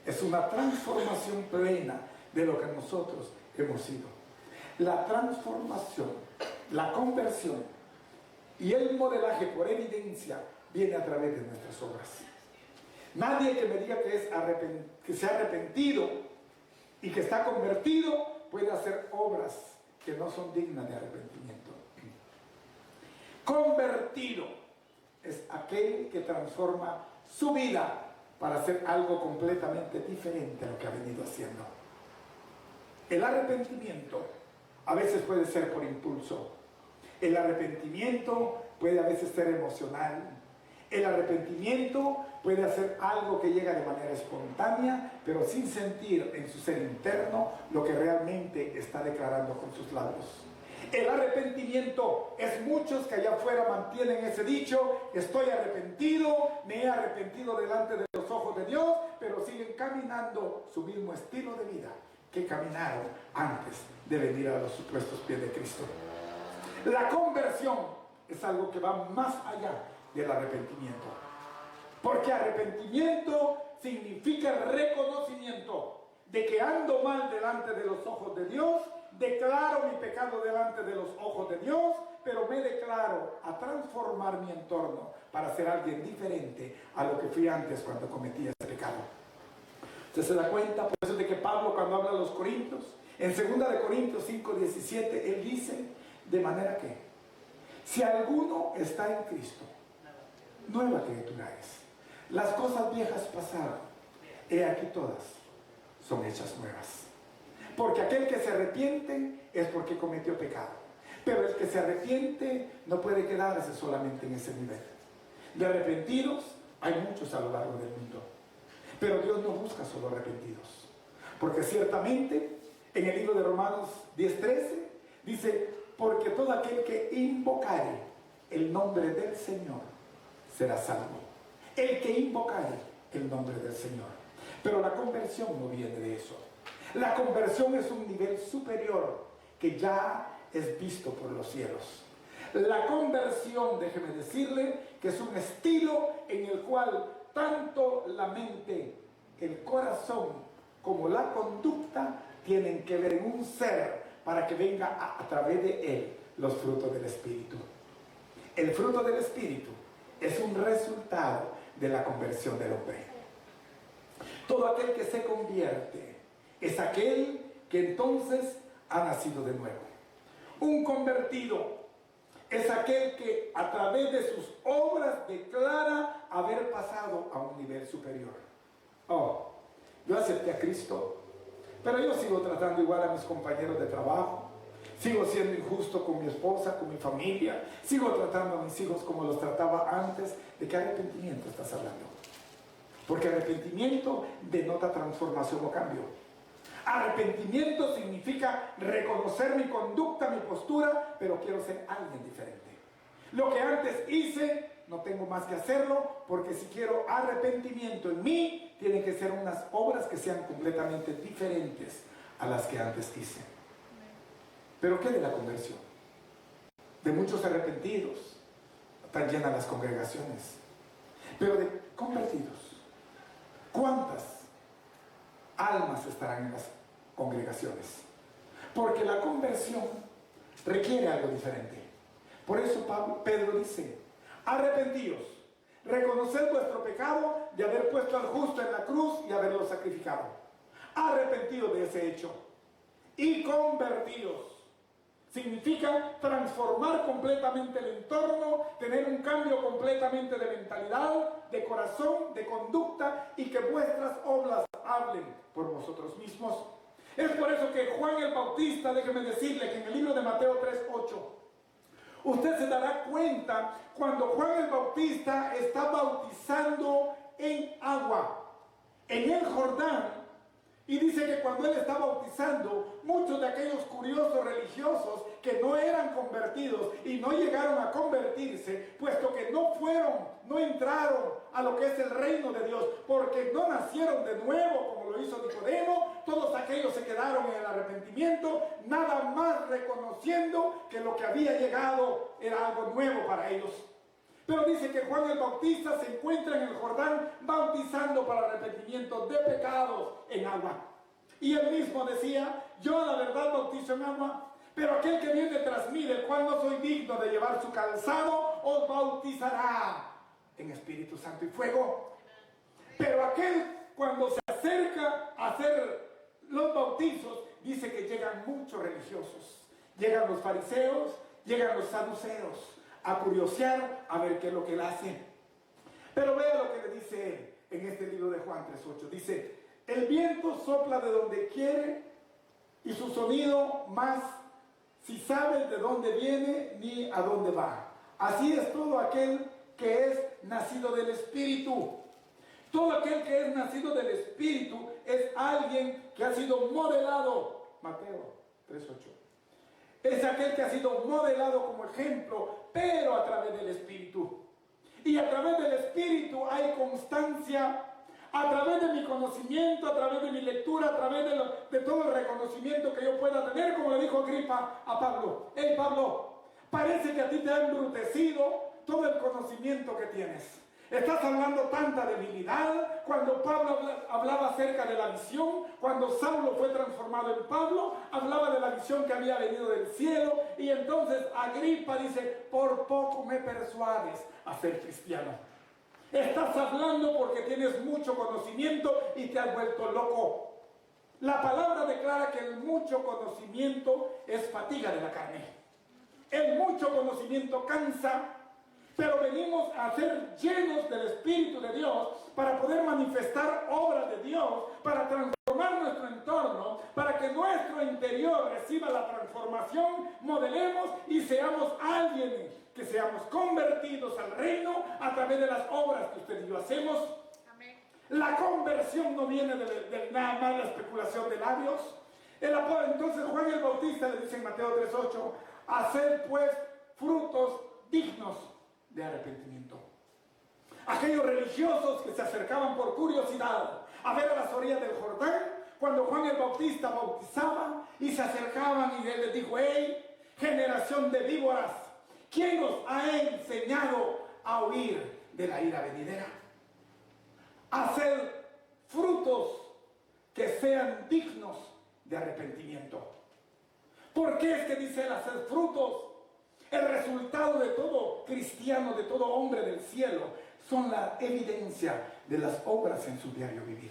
es una transformación plena de lo que nosotros hemos sido. La transformación, la conversión y el modelaje por evidencia viene a través de nuestras obras. Nadie que me diga que se ha arrepentido y que está convertido puede hacer obras que no son dignas de arrepentimiento. Convertido es aquel que transforma su vida para hacer algo completamente diferente a lo que ha venido haciendo. El arrepentimiento a veces puede ser por impulso. El arrepentimiento puede a veces ser emocional. El arrepentimiento puede hacer algo que llega de manera espontánea, pero sin sentir en su ser interno lo que realmente está declarando con sus labios. El arrepentimiento es muchos que allá afuera mantienen ese dicho, estoy arrepentido, me he arrepentido delante de los ojos de Dios, pero siguen caminando su mismo estilo de vida que caminaron antes de venir a los supuestos pies de Cristo. La conversión es algo que va más allá del arrepentimiento, porque arrepentimiento significa el reconocimiento de que ando mal delante de los ojos de Dios, declaro mi pecado delante de los ojos de Dios, pero me declaro a transformar mi entorno para ser alguien diferente a lo que fui antes cuando cometí ese pecado. ¿Usted se da cuenta? Por eso es de que Pablo, cuando habla a los Corintios, en 2 de Corintios 5:17, él dice, de manera que, si alguno está en Cristo, nueva criatura es. Las cosas viejas pasaron, he aquí todas son hechas nuevas. Porque aquel que se arrepiente es porque cometió pecado. Pero el que se arrepiente no puede quedarse solamente en ese nivel. De arrepentidos hay muchos a lo largo del mundo. Pero Dios no busca solo arrepentidos. Porque ciertamente en el libro de Romanos 10:13 dice, porque todo aquel que invocare el nombre del Señor será salvo. El que invocare el nombre del Señor. Pero la conversión no viene de eso. La conversión es un nivel superior que ya es visto por los cielos. La conversión, déjeme decirle, que es un estilo en el cual tanto la mente, el corazón, como la conducta tienen que ver en un ser para que venga a través de él los frutos del Espíritu. El fruto del Espíritu es un resultado de la conversión del hombre. Todo aquel que se convierte es aquel que entonces ha nacido de nuevo. Un convertido es aquel que a través de sus obras declara haber pasado a un nivel superior. Oh, yo acepté a Cristo, pero yo sigo tratando igual a mis compañeros de trabajo, sigo siendo injusto con mi esposa, con mi familia, sigo tratando a mis hijos como los trataba antes. ¿De qué arrepentimiento estás hablando? Porque arrepentimiento denota transformación o cambio. Arrepentimiento significa reconocer mi conducta, mi postura, pero quiero ser alguien diferente. Lo que antes hice, no tengo más que hacerlo, porque si quiero arrepentimiento en mí, tienen que ser unas obras que sean completamente diferentes a las que antes hice. ¿Pero qué de la conversión? De muchos arrepentidos, están llenas las congregaciones. Pero de convertidos, ¿cuántas almas estarán en las congregaciones? Porque la conversión requiere algo diferente. Por eso Pedro dice: arrepentíos, reconoced vuestro pecado de haber puesto al justo en la cruz y haberlo sacrificado. Arrepentidos de ese hecho y convertidos. Significa transformar completamente el entorno, tener un cambio completamente de mentalidad, de corazón, de conducta, y que vuestras obras hablen por vosotros mismos. Es por eso que Juan el Bautista, déjeme decirle que en el libro de Mateo 3:8, usted se dará cuenta cuando Juan el Bautista está bautizando en agua, en el Jordán. Y dice que cuando él está bautizando, muchos de aquellos curiosos religiosos que no eran convertidos y no llegaron a convertirse, puesto que no entraron a lo que es el reino de Dios, porque no nacieron de nuevo como lo hizo Nicodemo, todos aquellos se quedaron en el arrepentimiento, nada más reconociendo que lo que había llegado era algo nuevo para ellos. Pero dice que Juan el Bautista se encuentra en el Jordán bautizando para arrepentimiento de pecados en agua. Y él mismo decía: yo a la verdad bautizo en agua, pero aquel que viene tras mí, del cual no soy digno de llevar su calzado, os bautizará en Espíritu Santo y fuego. Pero aquel, cuando se acerca a hacer los bautizos, dice que llegan muchos religiosos. Llegan los fariseos, llegan los saduceos a curiosear, a ver qué es lo que él hace. Pero vea lo que le dice en este libro de Juan 3:8. Dice: el viento sopla de donde quiere y su sonido más si sabes de dónde viene ni a dónde va. Así es todo aquel que es nacido del Espíritu. Todo aquel que es nacido del Espíritu es alguien que ha sido modelado. Mateo 3:8. Es aquel que ha sido modelado como ejemplo, pero a través del Espíritu. Y a través del Espíritu hay constancia, a través de mi conocimiento, a través de mi lectura, a través de todo el reconocimiento que yo pueda tener, como le dijo Agripa a Pablo. Hey Pablo, parece que a ti te ha embrutecido todo el conocimiento que tienes. Estás hablando tanta debilidad. Cuando Pablo hablaba acerca de la visión, cuando Saulo fue transformado en Pablo, hablaba de la visión que había venido del cielo. Y entonces Agripa dice: por poco me persuades a ser cristiano. Estás hablando porque tienes mucho conocimiento y te has vuelto loco. La palabra declara que el mucho conocimiento es fatiga de la carne. El mucho conocimiento cansa. Pero venimos a ser llenos del Espíritu de Dios para poder manifestar obras de Dios, para transformar nuestro entorno, para que nuestro interior reciba la transformación, modelemos y seamos alguien, que seamos convertidos al reino a través de las obras que usted y yo hacemos. Amén. La conversión no viene de nada más la especulación de labios. Entonces Juan el Bautista le dice en Mateo 3:8: haced pues frutos dignos de arrepentimiento. Aquellos religiosos que se acercaban por curiosidad a ver a las orillas del Jordán, cuando Juan el Bautista bautizaba, y se acercaban, y él les dijo: hey, generación de víboras, ¿quién os ha enseñado a huir de la ira venidera? Hacer frutos que sean dignos de arrepentimiento. ¿Por qué es que dice él hacer frutos? El resultado de todo cristiano, de todo hombre del cielo, son la evidencia de las obras en su diario vivir.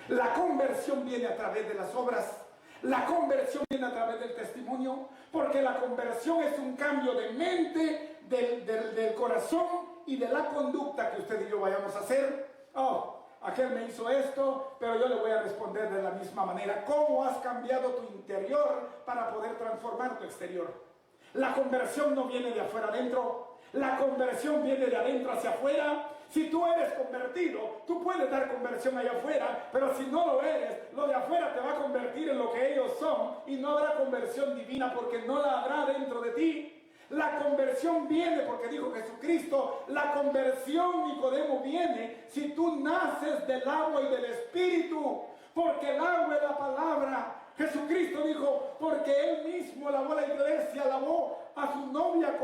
La conversión viene a través de las obras. La conversión viene a través del testimonio, porque la conversión es un cambio de mente, del corazón y de la conducta que usted y yo vayamos a hacer. Oh, aquel me hizo esto, pero yo le voy a responder de la misma manera. ¿Cómo has cambiado tu interior para poder transformar tu exterior? La conversión no viene de afuera adentro, la conversión viene de adentro hacia afuera. Si tú eres convertido, tú puedes dar conversión allá afuera, pero si no lo eres, lo de afuera te va a convertir en lo que ellos son y no habrá conversión divina porque no la habrá dentro de ti. La conversión viene, porque dijo Jesucristo, la conversión, Nicodemo, viene si tú naces del agua y del Espíritu, porque el agua es la palabra. Jesucristo dijo, porque Él mismo lavó la iglesia, lavó a su novia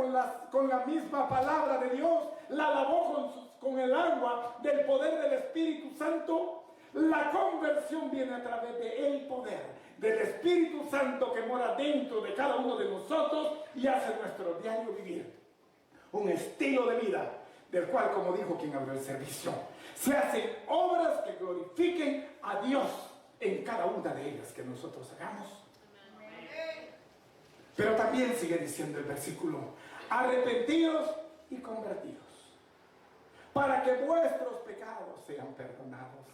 con la misma palabra de Dios, la lavó con el agua del poder del Espíritu Santo. La conversión viene a través del poder del Espíritu Santo que mora dentro de cada uno de nosotros y hace nuestro diario vivir un estilo de vida del cual, como dijo quien abrió el servicio, se hacen obras que glorifiquen a Dios en cada una de ellas que nosotros hagamos. Pero también sigue diciendo el versículo, arrepentidos y convertidos, para que vuestros pecados sean perdonados,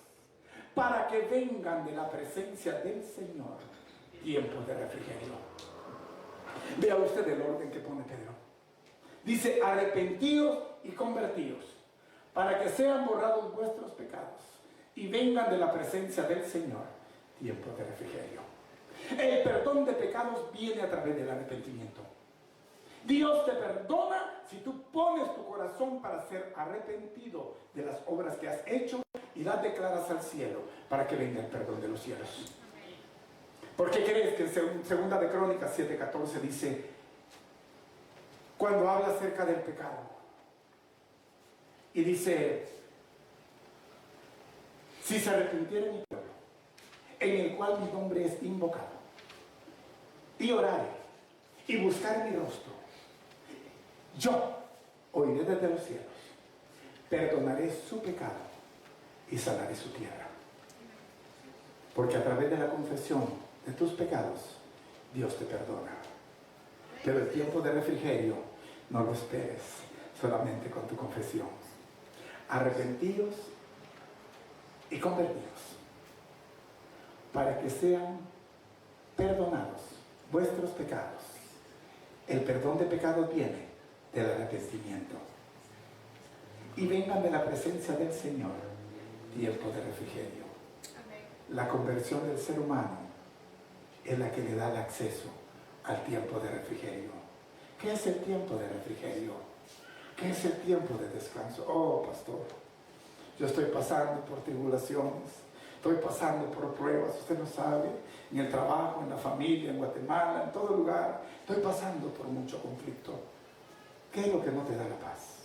para que vengan de la presencia del Señor tiempos de refrigerio. Vea usted el orden que pone Pedro. Dice, arrepentidos y convertidos, para que sean borrados vuestros pecados y vengan de la presencia del Señor tiempos de refrigerio. El perdón de pecados viene a través del arrepentimiento. Dios te perdona si tú pones tu corazón para ser arrepentido de las obras que has hecho y las declaras al cielo para que venga el perdón de los cielos. ¿Por qué crees que en segunda de Crónicas 7:14 dice, cuando habla acerca del pecado, y dice, si se arrepintiera mi pueblo, en el cual mi nombre es invocado, y orare, y buscar mi rostro, yo oiré desde los cielos, perdonaré su pecado y sanaré su tierra. Porque a través de la confesión de tus pecados, Dios te perdona. Pero el tiempo de refrigerio no lo esperes solamente con tu confesión. Arrepentidos y convertidos, para que sean perdonados vuestros pecados. El perdón de pecados viene del arrepentimiento. Y vengan de la presencia del Señor tiempo de refrigerio. La conversión del ser humano es la que le da el acceso al tiempo de refrigerio. ¿Qué es el tiempo de refrigerio? ¿Qué es el tiempo de descanso? Oh, pastor, yo estoy pasando por tribulaciones, estoy pasando por pruebas, usted lo sabe, en el trabajo, en la familia, en Guatemala, en todo lugar, estoy pasando por mucho conflicto. ¿Qué es lo que no te da la paz?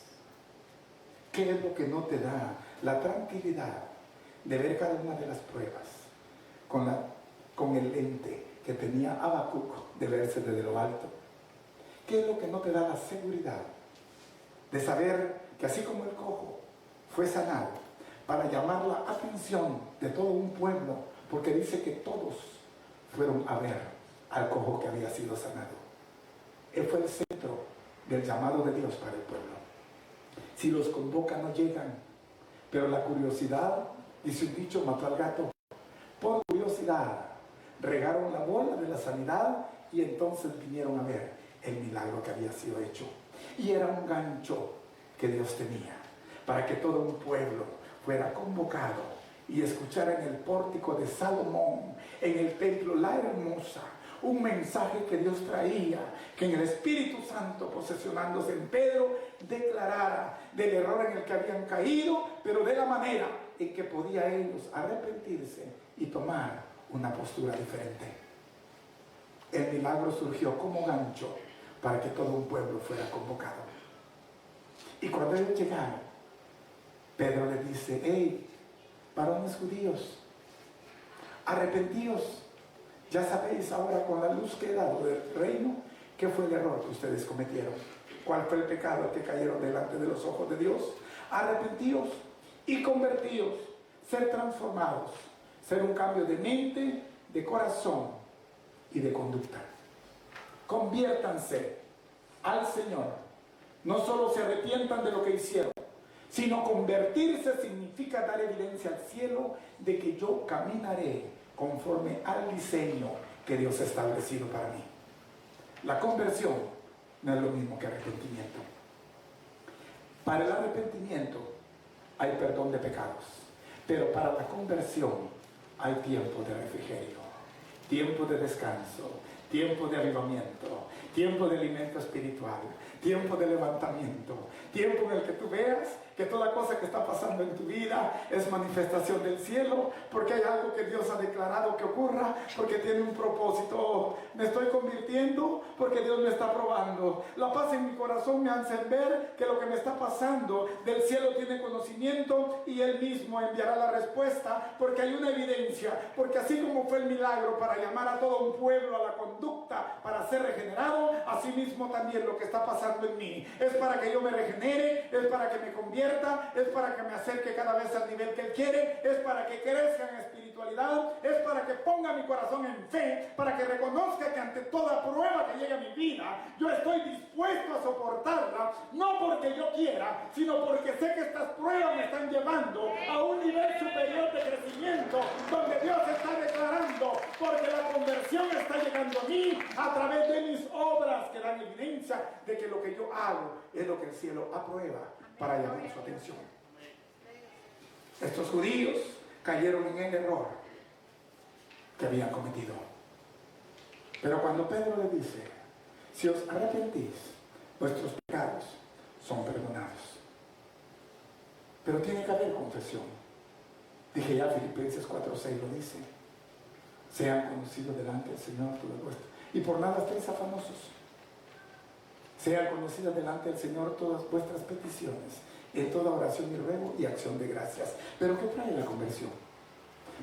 ¿Qué es lo que no te da la tranquilidad de ver cada una de las pruebas con el lente que tenía Habacuc de verse desde lo alto? ¿Qué es lo que no te da la seguridad de saber que así como el cojo fue sanado para llamar la atención de todo un pueblo, porque dice que todos fueron a ver al cojo que había sido sanado? Él fue el centro del llamado de Dios para el pueblo. Si los convoca no llegan, pero la curiosidad, dice un dicho, mató al gato. Por curiosidad regaron la bola de la sanidad y entonces vinieron a ver el milagro que había sido hecho. Y era un gancho que Dios tenía para que todo un pueblo fuera convocado y escuchara en el pórtico de Salomón, en el templo La Hermosa, un mensaje que Dios traía, que en el Espíritu Santo posesionándose en Pedro declarara del error en el que habían caído, pero de la manera en que podía ellos arrepentirse y tomar una postura diferente. El milagro surgió como gancho para que todo un pueblo fuera convocado. Y cuando ellos llegaron, Pedro le dice, hey, varones judíos, arrepentíos. Ya sabéis ahora con la luz que he dado del reino, qué fue el error que ustedes cometieron, cuál fue el pecado que cayeron delante de los ojos de Dios. Arrepentíos y convertíos, ser transformados, ser un cambio de mente, de corazón y de conducta. Conviértanse al Señor. No solo se arrepientan de lo que hicieron, sino convertirse significa dar evidencia al cielo de que yo caminaré conforme al diseño que Dios ha establecido para mí. La conversión no es lo mismo que arrepentimiento. Para el arrepentimiento hay perdón de pecados. Pero para la conversión hay tiempo de refrigerio, tiempo de descanso, tiempo de avivamiento, tiempo de alimento espiritual, tiempo de levantamiento, tiempo en el que tú veas que toda cosa que está pasando en tu vida es manifestación del cielo, porque hay algo que Dios ha declarado que ocurra, porque tiene un propósito. Me estoy convirtiendo porque Dios me está probando. La paz en mi corazón me hace ver que lo que me está pasando del cielo tiene conocimiento y Él mismo enviará la respuesta, porque hay una evidencia, porque así como fue el milagro para llamar a todo un pueblo a la conducta para ser regenerado, así mismo también lo que está pasando en mí es para que yo me regenere, es para que me convierta, es para que me acerque cada vez al nivel que Él quiere, es para que crezca en espiritualidad, es para que ponga mi corazón en fe, para que reconozca que ante toda prueba que llegue a mi vida, yo estoy dispuesto a soportarla, no porque yo quiera, sino porque sé que estas pruebas me están llevando a un nivel superior de crecimiento, donde Dios está declarando, porque la conversión está llegando a mí a través de mis obras que dan evidencia de que lo que yo hago es lo que el cielo aprueba para llamar su atención. Estos judíos cayeron en el error que habían cometido. Pero cuando Pedro le dice, si os arrepentís, vuestros pecados son perdonados. Pero tiene que haber confesión. Dije ya, Filipenses 4:6 lo dice. Sean conocidos delante del Señor todos vuestros. Y por nada estéis afanosos. Sean conocidas delante del Señor todas vuestras peticiones, en toda oración y ruego y acción de gracias. Pero ¿qué trae la conversión?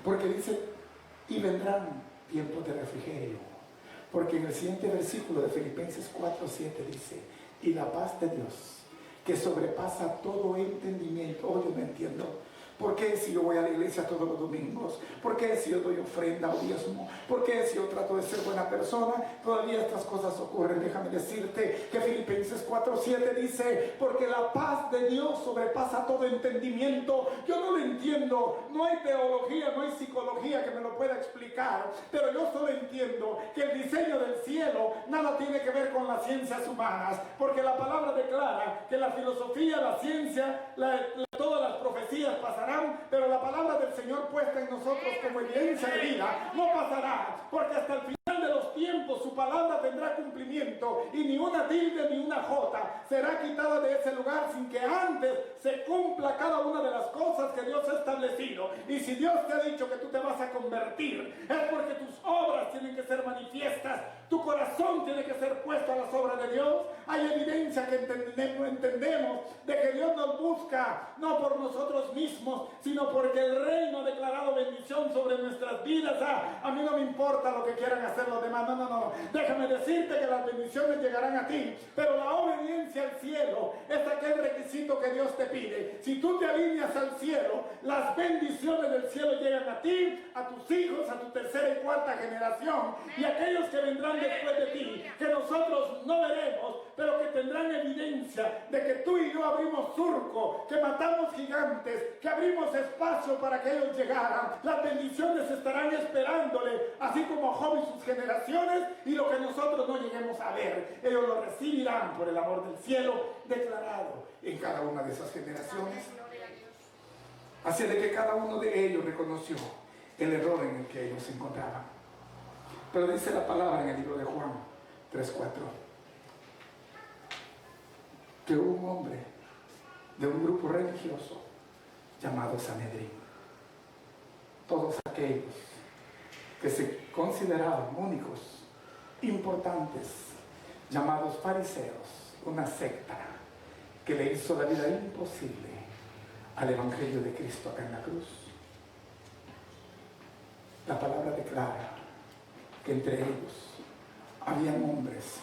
Porque dice, y vendrán tiempos de refrigerio. Porque en el siguiente versículo de Filipenses 4:7 dice, y la paz de Dios, que sobrepasa todo entendimiento. Oh, yo me entiendo. ¿Por qué si yo voy a la iglesia todos los domingos? ¿Por qué si yo doy ofrenda o diezmo? ¿Por qué si yo trato de ser buena persona? Todavía estas cosas ocurren. Déjame decirte que Filipenses 4:7 dice, porque la paz de Dios sobrepasa todo entendimiento. Yo no lo entiendo, no hay teología, no hay psicología que me lo pueda explicar, pero yo solo entiendo que el diseño del cielo nada tiene que ver con las ciencias humanas, porque la palabra declara que la filosofía, la ciencia, todas las profecías pasarán, pero la palabra del Señor puesta en nosotros como evidencia de vida no pasará, porque hasta el final de los tiempos su palabra tendrá cumplimiento y ni una tilde ni una jota será quitada de ese lugar sin que antes se cumpla cada una de las cosas que Dios ha establecido. Y si Dios te ha dicho que tú te vas a convertir, es porque tus obras tienen que ser manifiestas, tu corazón tiene que ser puesto a las obras de Dios. Hay evidencia que entendemos de que Dios nos busca no por nosotros mismos, sino porque el reino ha declarado bendición sobre nuestras vidas. A mí no me importa lo que quieran hacer los demás, no. Déjame decirte que las bendiciones llegarán a ti, pero la obediencia al cielo es aquel requisito que Dios te pide. Si tú te alineas al cielo, las bendiciones del cielo llegan a ti, a tus hijos, a tu tercera y cuarta generación, y aquellos que vendrán después de ti, que nosotros no veremos, pero que tendrán evidencia de que tú y yo abrimos surco, que matamos gigantes, que abrimos espacio para que ellos llegaran. Las bendiciones estarán esperándole, así como a Job y sus generaciones, y lo que nosotros no lleguemos a ver, ellos lo recibirán por el amor del cielo declarado en cada una de esas generaciones. Así de que cada uno de ellos reconoció el error en el que ellos se encontraban. Pero dice la palabra en el libro de Juan 3:4 que hubo un hombre de un grupo religioso llamado Sanedrín. Todos aquellos que se consideraban únicos, importantes, llamados fariseos, una secta que le hizo la vida imposible al Evangelio de Cristo acá en la cruz. La palabra declara que entre ellos habían hombres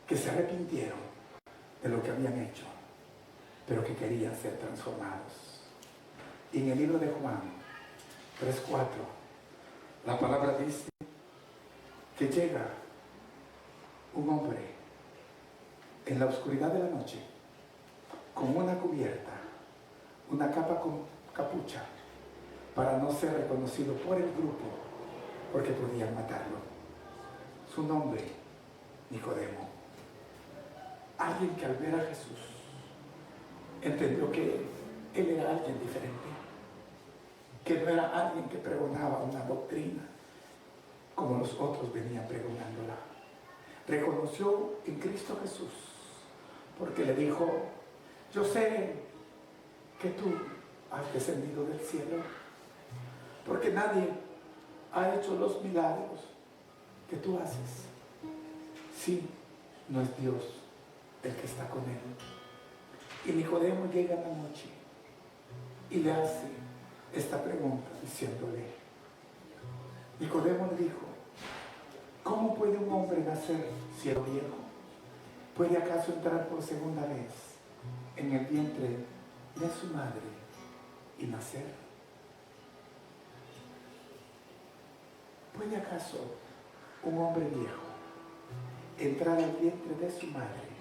que se arrepintieron de lo que habían hecho, pero que querían ser transformados. Y en el libro de Juan 3:4 la palabra dice que llega un hombre en la oscuridad de la noche con una cubierta, una capa con capucha, para no ser reconocido por el grupo, porque podían matarlo. Su nombre, Nicodemo. Alguien que al ver a Jesús entendió que Él era alguien diferente, que no era alguien que pregonaba una doctrina como los otros venían pregonándola. Reconoció en Cristo Jesús, porque le dijo: yo sé que tú has descendido del cielo, porque nadie ha hecho los milagros que tú haces si no es Dios el que está con él. Y Nicodemo llega en la noche y le hace esta pregunta diciéndole, Nicodemo le dijo: ¿cómo puede un hombre nacer siendo viejo? ¿Puede acaso entrar por segunda vez en el vientre de su madre y nacer? ¿Puede acaso un hombre viejo entrar al vientre de su madre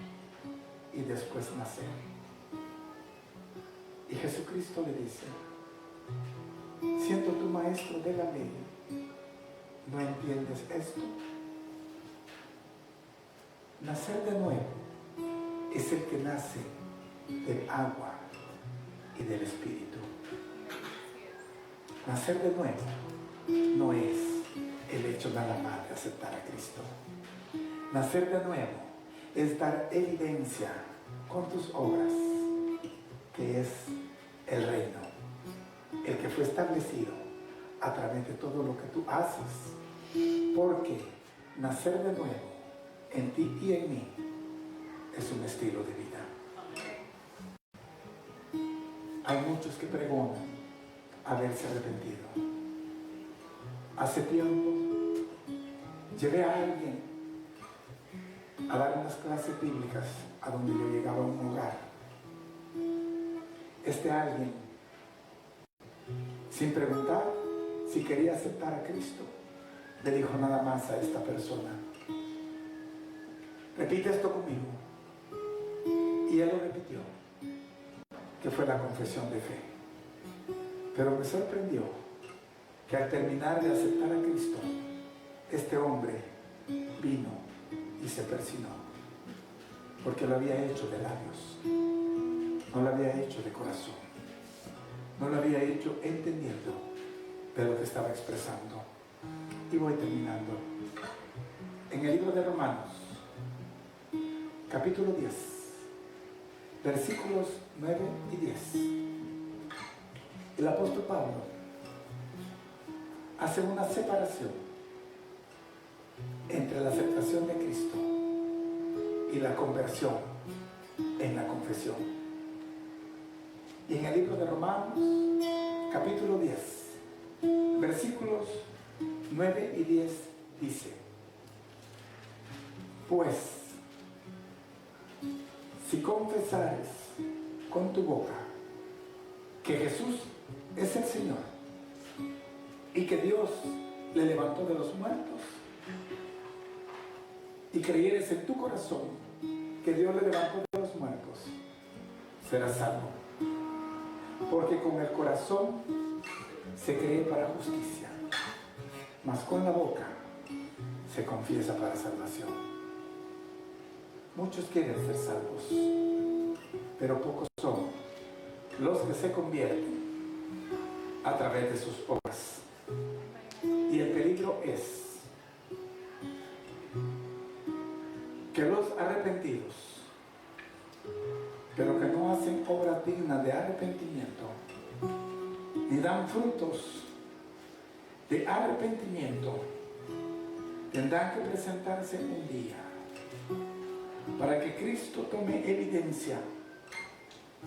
y después nacer? Y Jesucristo le dice: siendo tú maestro de la ley, ¿no entiendes esto? Nacer de nuevo es el que nace del agua y del Espíritu. Nacer de nuevo no es el hecho nada más de aceptar a Cristo. Nacer de nuevo es dar evidencia con tus obras, que es el reino, el que fue establecido a través de todo lo que tú haces. Porque nacer de nuevo en ti y en mí es un estilo de vida. Hay muchos que pregonan haberse arrepentido. Hace tiempo llevé a alguien a dar unas clases bíblicas a donde yo llegaba a un hogar. Este alguien, sin preguntar si quería aceptar a Cristo, le dijo nada más a esta persona: repite esto conmigo. Y él lo repitió, que fue la confesión de fe. Pero me sorprendió que al terminar de aceptar a Cristo, este hombre vino y se persinó, porque lo había hecho de labios, no lo había hecho de corazón, no lo había hecho entendiendo de lo que estaba expresando. Y voy terminando. En el libro de Romanos, capítulo 10, versículos 9 y 10, el apóstol Pablo hace una separación entre la aceptación de Cristo y la conversión en la confesión. Y en el libro de Romanos, capítulo 10, versículos 9 y 10 dice: pues si confesares con tu boca que Jesús es el Señor y que Dios le levantó de los muertos, y creyeres en tu corazón que Dios le levantó de los muertos, serás salvo. Porque con el corazón se cree para justicia, mas con la boca se confiesa para salvación. Muchos quieren ser salvos, pero pocos son los que se convierten a través de sus obras. Y el peligro es que los arrepentidos, pero que no hacen obras dignas de arrepentimiento, ni dan frutos de arrepentimiento, tendrán que presentarse un día para que Cristo tome evidencia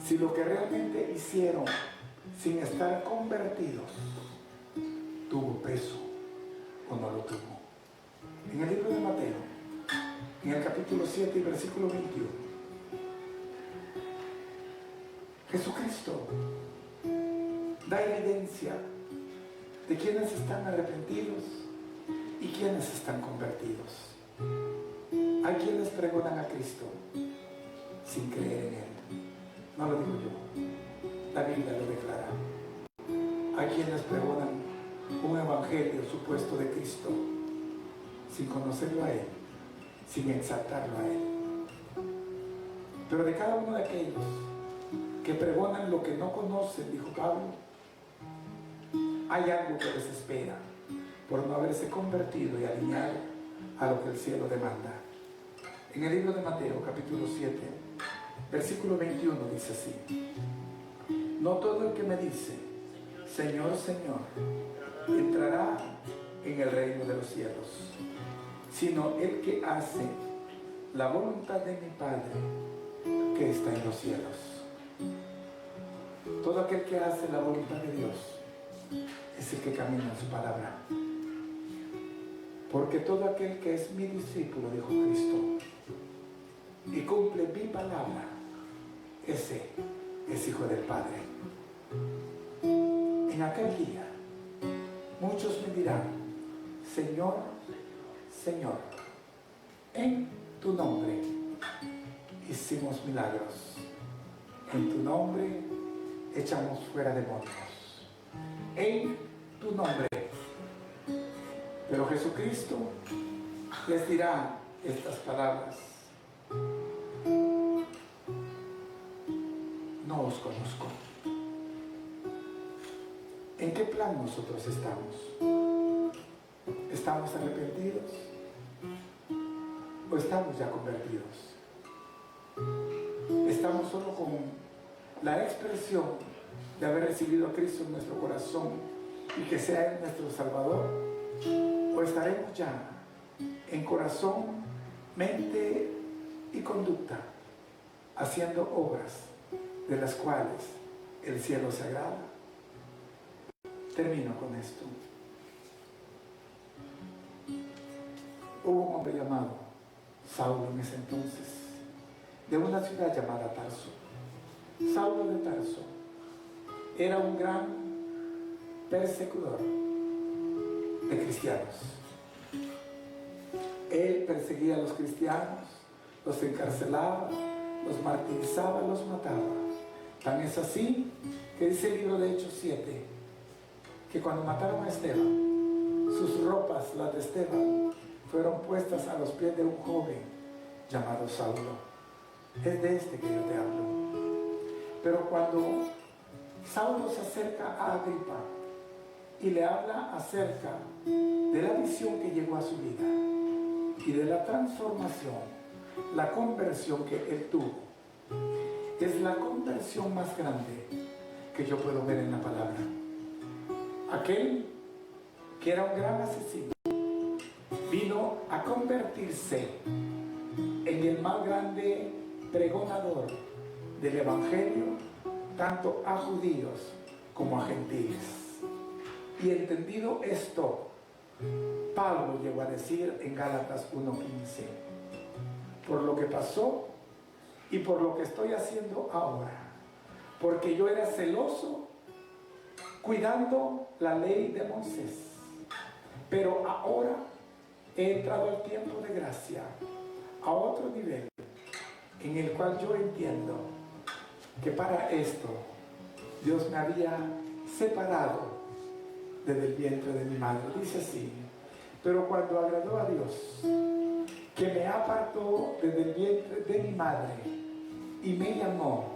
si lo que realmente hicieron sin estar convertidos tuvo peso o no lo tuvo. En el libro de Mateo, en el capítulo 7 y versículo 21, Jesucristo da evidencia de quienes están arrepentidos y quienes están convertidos. Hay quienes pregonan a Cristo sin creer en Él. No lo digo yo, la Biblia lo declara. Hay quienes pregonan un evangelio supuesto de Cristo sin conocerlo a Él, sin exaltarlo a Él. Pero de cada uno de aquellos que pregonan lo que no conocen, dijo Pablo, hay algo que les espera por no haberse convertido y alineado a lo que el cielo demanda. En el libro de Mateo, capítulo 7, versículo 21, dice así: no todo el que me dice, Señor, Señor, entrará en el reino de los cielos, sino el que hace la voluntad de mi Padre que está en los cielos. Todo aquel que hace la voluntad de Dios es el que camina en su palabra. Porque todo aquel que es mi discípulo, dijo Cristo, y cumple mi palabra, ese es hijo del Padre. En aquel día, muchos me dirán, Señor, Señor, en tu nombre hicimos milagros, en tu nombre echamos fuera demonios, en tu nombre. Pero Jesucristo les dirá estas palabras: no os conozco. ¿En qué plan nosotros estamos? ¿Estamos arrepentidos o estamos ya convertidos? ¿Estamos solo con la expresión de haber recibido a Cristo en nuestro corazón y que sea Él nuestro Salvador? ¿O estaremos ya en corazón, mente y conducta haciendo obras de las cuales el cielo se agrada? Termino con esto. Hubo un hombre llamado Saulo en ese entonces, de una ciudad llamada Tarso. Saulo de Tarso era un gran perseguidor de cristianos. Él perseguía a los cristianos, los encarcelaba, los martirizaba, los mataba. Tan es así que dice el libro de Hechos 7, que cuando mataron a Esteban, sus ropas, las de Esteban, fueron puestas a los pies de un joven llamado Saulo. Es de este que yo te hablo. Pero cuando Saulo se acerca a Agripa y le habla acerca de la visión que llegó a su vida y de la transformación, la conversión que él tuvo, es la conversión más grande que yo puedo ver en la palabra. Aquel que era un gran asesino vino a convertirse en el más grande pregonador del Evangelio, tanto a judíos como a gentiles. Y entendido esto, Pablo llegó a decir en Gálatas 1:15, por lo que pasó y por lo que estoy haciendo ahora, porque yo era celoso cuidando la ley de Moisés, pero ahora he entrado al tiempo de gracia, a otro nivel, en el cual yo entiendo que para esto Dios me había separado desde el vientre de mi madre. Dice así: pero cuando agradó a Dios, que me apartó desde el vientre de mi madre y me llamó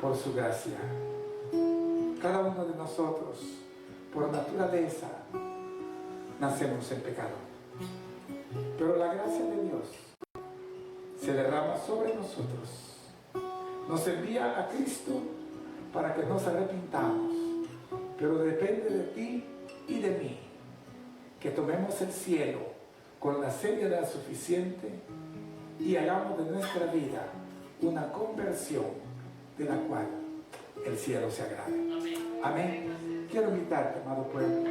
por su gracia. Cada uno de nosotros, por naturaleza, nacemos en pecado, pero la gracia de Dios se derrama sobre nosotros, nos envía a Cristo para que nos arrepintamos, pero depende de ti y de mí que tomemos el cielo con la seriedad suficiente y hagamos de nuestra vida una conversión de la cual el cielo se agrade. Amén. Quiero invitarte, amado pueblo,